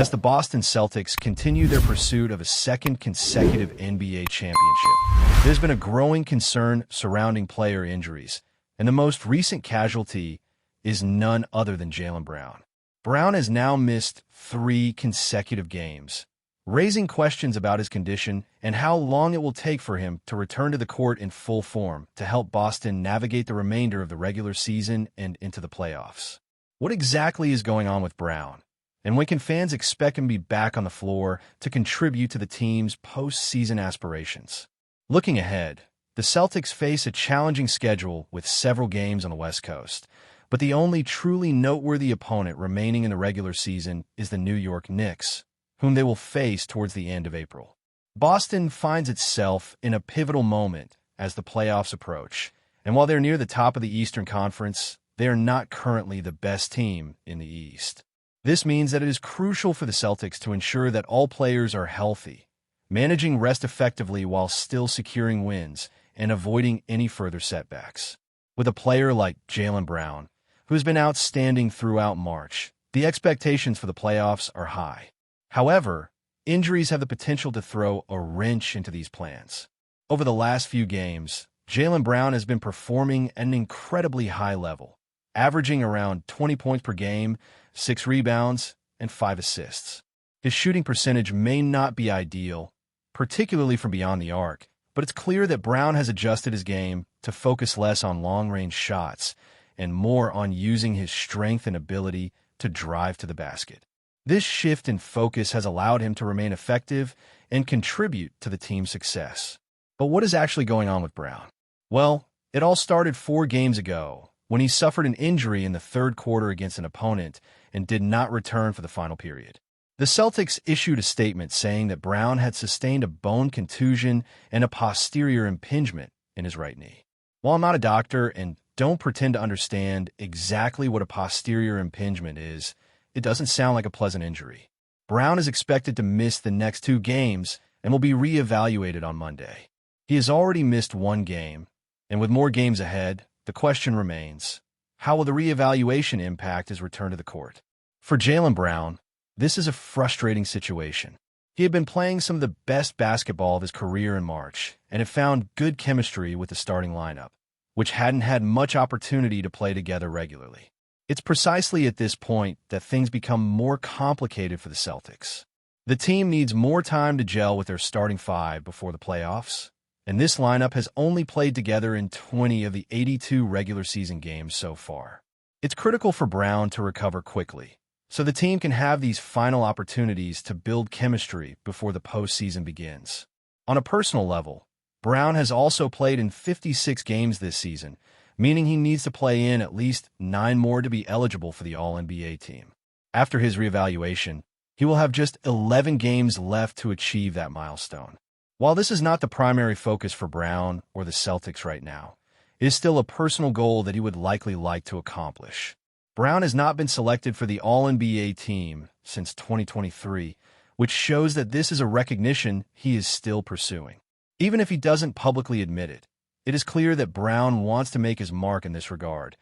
as the Boston Celtics continue their pursuit of a second consecutive NBA championship. There's been a growing concern surrounding player injuries, and the most recent casualty is none other than Jaylen Brown. Brown has now missed 3 consecutive games, raising questions about his condition and how long it will take for him to return to the court in full form to help Boston navigate the remainder of the regular season and into the playoffs. What exactly is going on with Brown? And when can fans expect him to be back on the floor to contribute to the team's postseason aspirations? Looking ahead, the Celtics face a challenging schedule with several games on the West Coast, but the only truly noteworthy opponent remaining in the regular season is the New York Knicks, whom they will face towards the end of April. Boston finds itself in a pivotal moment as the playoffs approach, and while they're near the top of the Eastern Conference, they are not currently the best team in the East. This means that it is crucial for the Celtics to ensure that all players are healthy, managing rest effectively while still securing wins and avoiding any further setbacks. With a player like Jaylen Brown, who has been outstanding throughout March, the expectations for the playoffs are high. However, injuries have the potential to throw a wrench into these plans. Over the last few games, Jaylen Brown has been performing at an incredibly high level, averaging around 20 points per game, 6 rebounds, and 5 assists. His shooting percentage may not be ideal, particularly from beyond the arc, but it's clear that Brown has adjusted his game to focus less on long-range shots and more on using his strength and ability to drive to the basket. This shift in focus has allowed him to remain effective and contribute to the team's success. But what is actually going on with Brown? Well, it all started 4 games ago when he suffered an injury in the third quarter against an opponent and did not return for the final period. The Celtics issued a statement saying that Brown had sustained a bone contusion and a posterior impingement in his right knee. While I'm not a doctor and don't pretend to understand exactly what a posterior impingement is, it doesn't sound like a pleasant injury. Brown is expected to miss the next 2 games and will be re-evaluated on Monday. He has already missed 1 game, and with more games ahead, the question remains, how will the re-evaluation impact his return to the court? For Jaylen Brown, this is a frustrating situation. He had been playing some of the best basketball of his career in March and had found good chemistry with the starting lineup, which hadn't had much opportunity to play together regularly. It's precisely at this point that things become more complicated for the Celtics. The team needs more time to gel with their starting 5 before the playoffs, and this lineup has only played together in 20 of the 82 regular season games so far. It's critical for Brown to recover quickly, so the team can have these final opportunities to build chemistry before the postseason begins. On a personal level, Brown has also played in 56 games this season, meaning he needs to play in at least 9 more to be eligible for the All-NBA team. After his reevaluation, he will have just 11 games left to achieve that milestone. While this is not the primary focus for Brown or the Celtics right now, it is still a personal goal that he would likely like to accomplish. Brown has not been selected for the All-NBA team since 2023, which shows that this is a recognition he is still pursuing. Even if he doesn't publicly admit it, it is clear that Brown wants to make his mark in this regard,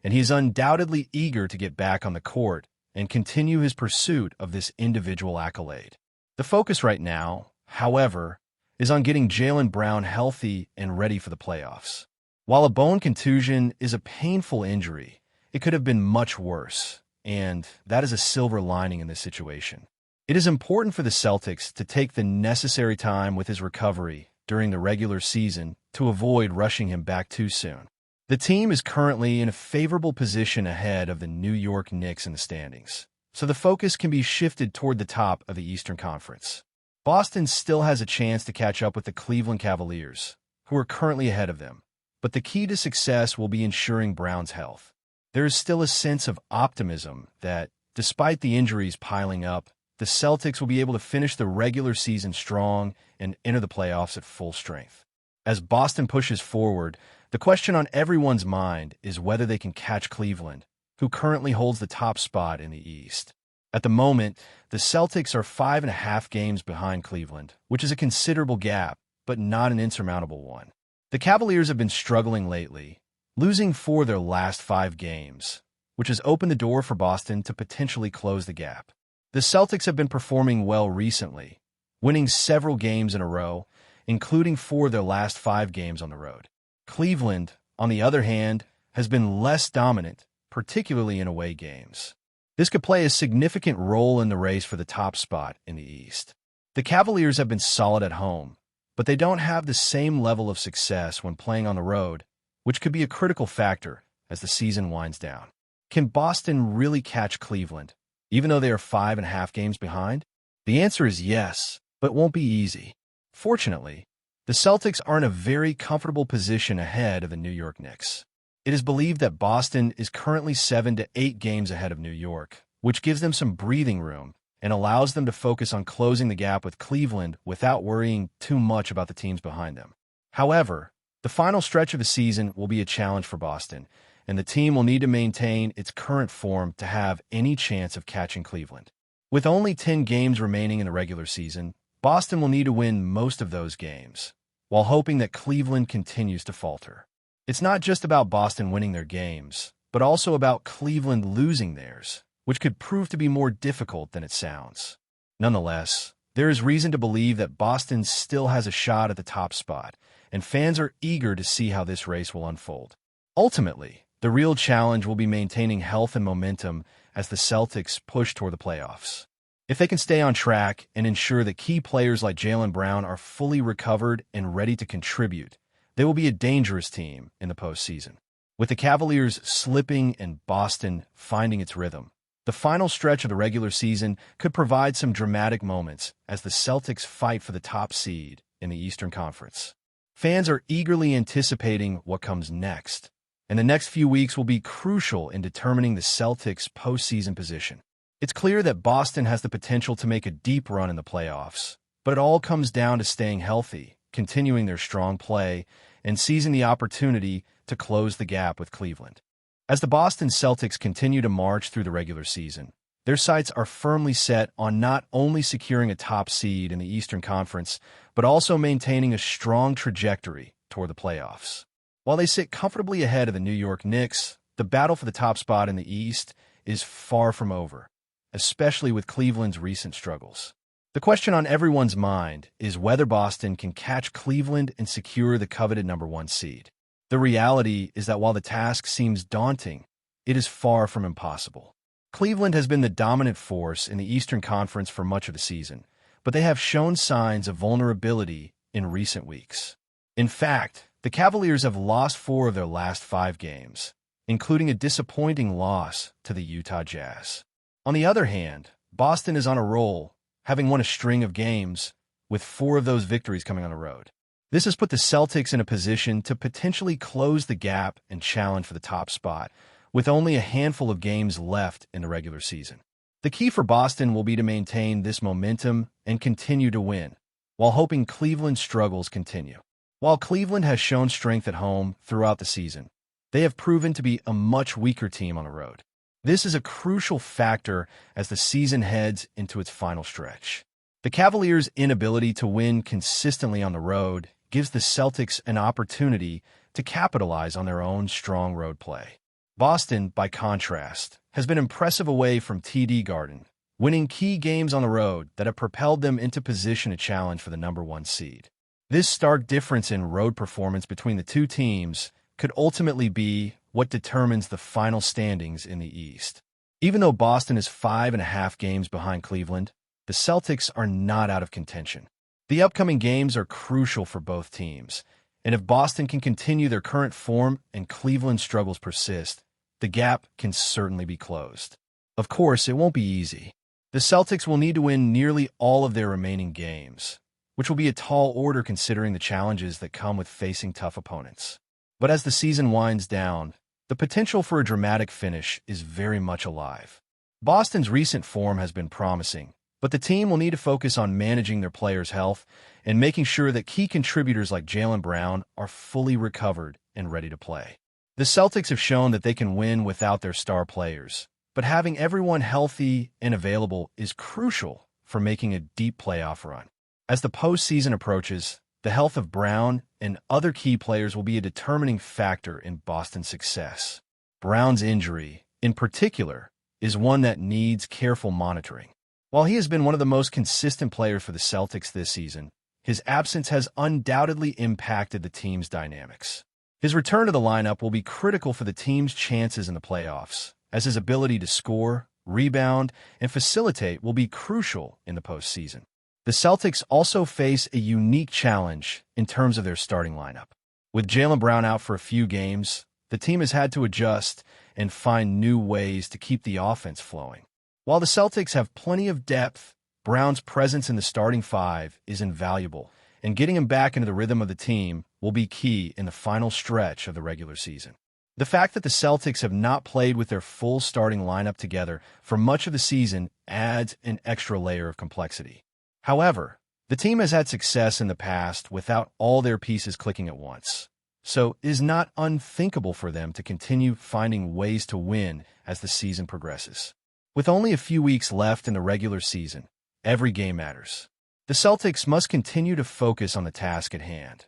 and he is undoubtedly eager to get back on the court and continue his pursuit of this individual accolade. The focus right now, however, is on getting Jaylen Brown healthy and ready for the playoffs. While a bone contusion is a painful injury, it could have been much worse, and that is a silver lining in this situation. It is important for the Celtics to take the necessary time with his recovery during the regular season to avoid rushing him back too soon. The team is currently in a favorable position ahead of the New York Knicks in the standings, so the focus can be shifted toward the top of the Eastern Conference. Boston still has a chance to catch up with the Cleveland Cavaliers, who are currently ahead of them, but the key to success will be ensuring Brown's health. There is still a sense of optimism that, despite the injuries piling up, the Celtics will be able to finish the regular season strong and enter the playoffs at full strength. As Boston pushes forward, the question on everyone's mind is whether they can catch Cleveland, who currently holds the top spot in the East. At the moment, the Celtics are 5.5 games behind Cleveland, which is a considerable gap, but not an insurmountable one. The Cavaliers have been struggling lately, losing 4 of their last 5 games, which has opened the door for Boston to potentially close the gap. The Celtics have been performing well recently, winning several games in a row, including 4 of their last 5 games on the road. Cleveland, on the other hand, has been less dominant, particularly in away games. This could play a significant role in the race for the top spot in the East. The Cavaliers have been solid at home, but they don't have the same level of success when playing on the road, which could be a critical factor as the season winds down. Can Boston really catch Cleveland, even though they are 5.5 games behind? The answer is yes, but won't be easy. Fortunately, the Celtics are in a very comfortable position ahead of the New York Knicks. It is believed that Boston is currently 7 to 8 games ahead of New York, which gives them some breathing room and allows them to focus on closing the gap with Cleveland without worrying too much about the teams behind them. However, the final stretch of the season will be a challenge for Boston, and the team will need to maintain its current form to have any chance of catching Cleveland. With only 10 games remaining in the regular season, Boston will need to win most of those games, while hoping that Cleveland continues to falter. It's not just about Boston winning their games, but also about Cleveland losing theirs, which could prove to be more difficult than it sounds. Nonetheless, there is reason to believe that Boston still has a shot at the top spot, and fans are eager to see how this race will unfold. Ultimately, the real challenge will be maintaining health and momentum as the Celtics push toward the playoffs. If they can stay on track and ensure that key players like Jaylen Brown are fully recovered and ready to contribute, they will be a dangerous team in the postseason. With the Cavaliers slipping and Boston finding its rhythm, the final stretch of the regular season could provide some dramatic moments as the Celtics fight for the top seed in the Eastern Conference. Fans are eagerly anticipating what comes next, and the next few weeks will be crucial in determining the Celtics' postseason position. It's clear that Boston has the potential to make a deep run in the playoffs, but it all comes down to staying healthy, continuing their strong play, and seizing the opportunity to close the gap with Cleveland. As the Boston Celtics continue to march through the regular season, their sights are firmly set on not only securing a top seed in the Eastern Conference, but also maintaining a strong trajectory toward the playoffs. While they sit comfortably ahead of the New York Knicks, the battle for the top spot in the East is far from over, especially with Cleveland's recent struggles. The question on everyone's mind is whether Boston can catch Cleveland and secure the coveted number 1 seed. The reality is that while the task seems daunting, it is far from impossible. Cleveland has been the dominant force in the Eastern Conference for much of the season, but they have shown signs of vulnerability in recent weeks. In fact, the Cavaliers have lost 4 of their last 5 games, including a disappointing loss to the Utah Jazz. On the other hand, Boston is on a roll, having won a string of games, with 4 of those victories coming on the road. This has put the Celtics in a position to potentially close the gap and challenge for the top spot, with only a handful of games left in the regular season. The key for Boston will be to maintain this momentum and continue to win, while hoping Cleveland's struggles continue. While Cleveland has shown strength at home throughout the season, they have proven to be a much weaker team on the road. This is a crucial factor as the season heads into its final stretch. The Cavaliers' inability to win consistently on the road gives the Celtics an opportunity to capitalize on their own strong road play. Boston, by contrast, has been impressive away from TD Garden, winning key games on the road that have propelled them into position to challenge for the number 1 seed. This stark difference in road performance between the two teams could ultimately be what determines the final standings in the East. Even though Boston is 5.5 games behind Cleveland, the Celtics are not out of contention. The upcoming games are crucial for both teams, and if Boston can continue their current form and Cleveland's struggles persist, the gap can certainly be closed. Of course, it won't be easy. The Celtics will need to win nearly all of their remaining games, which will be a tall order considering the challenges that come with facing tough opponents. But as the season winds down, the potential for a dramatic finish is very much alive. Boston's recent form has been promising, but the team will need to focus on managing their players' health and making sure that key contributors like Jaylen Brown are fully recovered and ready to play. The Celtics have shown that they can win without their star players, but having everyone healthy and available is crucial for making a deep playoff run. As the postseason approaches, the health of Brown and other key players will be a determining factor in Boston's success. Brown's injury, in particular, is one that needs careful monitoring. While he has been one of the most consistent players for the Celtics this season, his absence has undoubtedly impacted the team's dynamics. His return to the lineup will be critical for the team's chances in the playoffs, as his ability to score, rebound, and facilitate will be crucial in the postseason. The Celtics also face a unique challenge in terms of their starting lineup. With Jaylen Brown out for a few games, the team has had to adjust and find new ways to keep the offense flowing. While the Celtics have plenty of depth, Brown's presence in the starting five is invaluable, and getting him back into the rhythm of the team will be key in the final stretch of the regular season. The fact that the Celtics have not played with their full starting lineup together for much of the season adds an extra layer of complexity. However, the team has had success in the past without all their pieces clicking at once, so it is not unthinkable for them to continue finding ways to win as the season progresses. With only a few weeks left in the regular season, every game matters. The Celtics must continue to focus on the task at hand,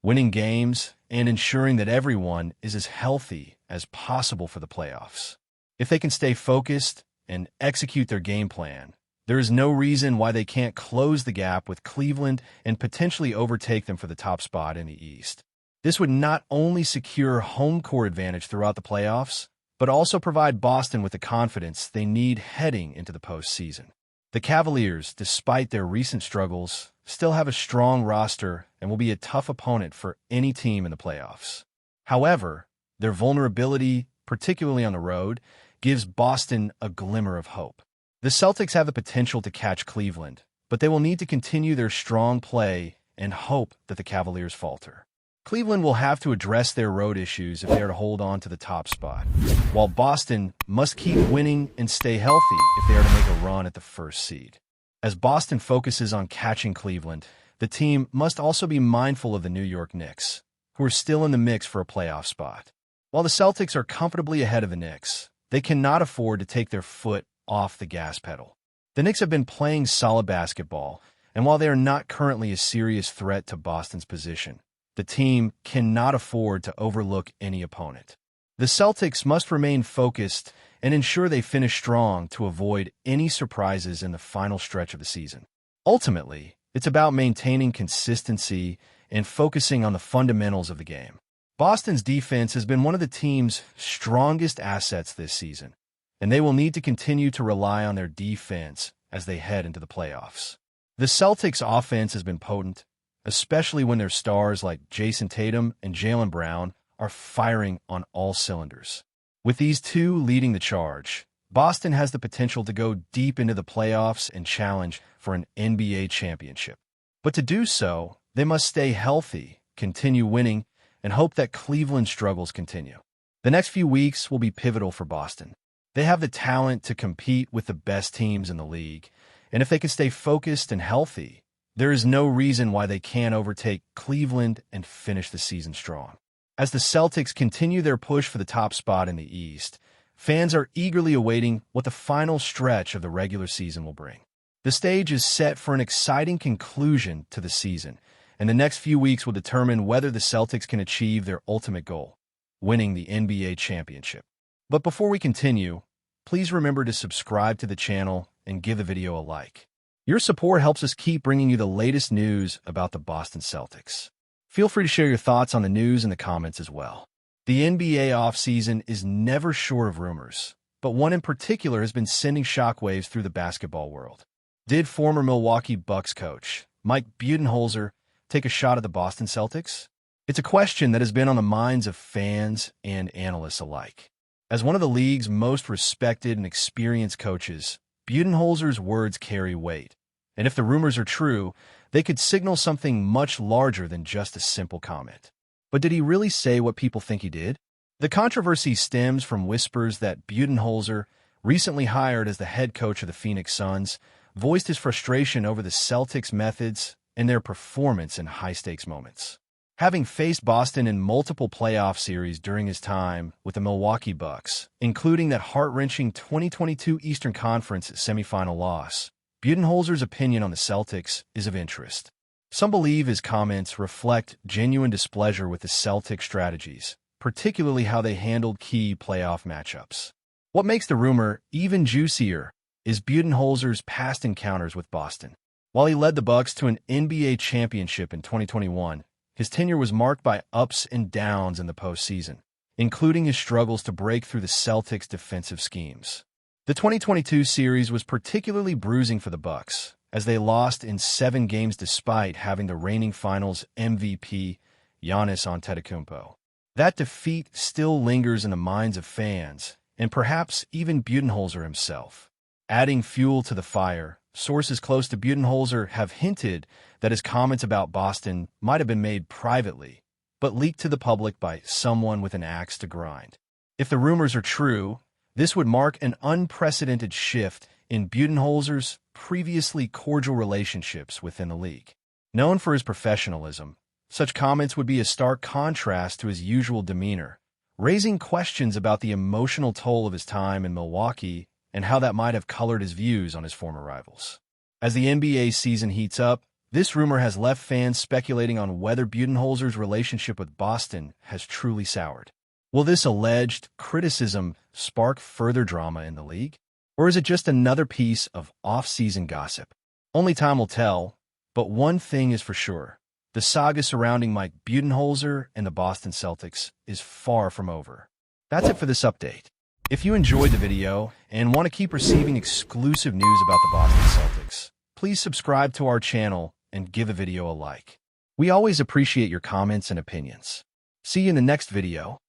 winning games and ensuring that everyone is as healthy as possible for the playoffs. If they can stay focused and execute their game plan, there is no reason why they can't close the gap with Cleveland and potentially overtake them for the top spot in the East. This would not only secure home court advantage throughout the playoffs, but also provide Boston with the confidence they need heading into the postseason. The Cavaliers, despite their recent struggles, still have a strong roster and will be a tough opponent for any team in the playoffs. However, their vulnerability, particularly on the road, gives Boston a glimmer of hope. The Celtics have the potential to catch Cleveland, but they will need to continue their strong play and hope that the Cavaliers falter. Cleveland will have to address their road issues if they are to hold on to the top spot, while Boston must keep winning and stay healthy if they are to make a run at the first seed. As Boston focuses on catching Cleveland, the team must also be mindful of the New York Knicks, who are still in the mix for a playoff spot. While the Celtics are comfortably ahead of the Knicks, they cannot afford to take their foot off the gas pedal. The Knicks have been playing solid basketball, and while they are not currently a serious threat to Boston's position, the team cannot afford to overlook any opponent. The Celtics must remain focused and ensure they finish strong to avoid any surprises in the final stretch of the season. Ultimately, it's about maintaining consistency and focusing on the fundamentals of the game. Boston's defense has been one of the team's strongest assets this season, and they will need to continue to rely on their defense as they head into the playoffs. The Celtics' offense has been potent, especially when their stars like Jason Tatum and Jaylen Brown are firing on all cylinders. With these two leading the charge, Boston has the potential to go deep into the playoffs and challenge for an NBA championship. But to do so, they must stay healthy, continue winning, and hope that Cleveland's struggles continue. The next few weeks will be pivotal for Boston. They have the talent to compete with the best teams in the league, and if they can stay focused and healthy, there is no reason why they can't overtake Cleveland and finish the season strong. As the Celtics continue their push for the top spot in the East, fans are eagerly awaiting what the final stretch of the regular season will bring. The stage is set for an exciting conclusion to the season, and the next few weeks will determine whether the Celtics can achieve their ultimate goal, winning the NBA championship. But before we continue, please remember to subscribe to the channel and give the video a like. Your support helps us keep bringing you the latest news about the Boston Celtics. Feel free to share your thoughts on the news in the comments as well. The NBA offseason is never short of rumors, but one in particular has been sending shockwaves through the basketball world. Did former Milwaukee Bucks coach Mike Budenholzer take a shot at the Boston Celtics? It's a question that has been on the minds of fans and analysts alike. As one of the league's most respected and experienced coaches, Budenholzer's words carry weight, and if the rumors are true, they could signal something much larger than just a simple comment. But did he really say what people think he did? The controversy stems from whispers that Budenholzer, recently hired as the head coach of the Phoenix Suns, voiced his frustration over the Celtics' methods and their performance in high-stakes moments. Having faced Boston in multiple playoff series during his time with the Milwaukee Bucks, including that heart-wrenching 2022 Eastern Conference semifinal loss, Budenholzer's opinion on the Celtics is of interest. Some believe his comments reflect genuine displeasure with the Celtics' strategies, particularly how they handled key playoff matchups. What makes the rumor even juicier is Budenholzer's past encounters with Boston. While he led the Bucks to an NBA championship in 2021, his tenure was marked by ups and downs in the postseason, including his struggles to break through the Celtics' defensive schemes. The 2022 series was particularly bruising for the Bucks, as they lost in 7 games despite having the reigning Finals MVP, Giannis Antetokounmpo. That defeat still lingers in the minds of fans, and perhaps even Budenholzer himself. Adding fuel to the fire, sources close to Budenholzer have hinted that his comments about Boston might have been made privately, but leaked to the public by someone with an axe to grind. If the rumors are true, this would mark an unprecedented shift in Budenholzer's previously cordial relationships within the league. Known for his professionalism, such comments would be a stark contrast to his usual demeanor, raising questions about the emotional toll of his time in Milwaukee and how that might have colored his views on his former rivals. As the NBA season heats up, this rumor has left fans speculating on whether Budenholzer's relationship with Boston has truly soured. Will this alleged criticism spark further drama in the league? Or is it just another piece of off-season gossip? Only time will tell, but one thing is for sure. The saga surrounding Mike Budenholzer and the Boston Celtics is far from over. That's it for this update. If you enjoyed the video and want to keep receiving exclusive news about the Boston Celtics, please subscribe to our channel and give the video a like. We always appreciate your comments and opinions. See you in the next video.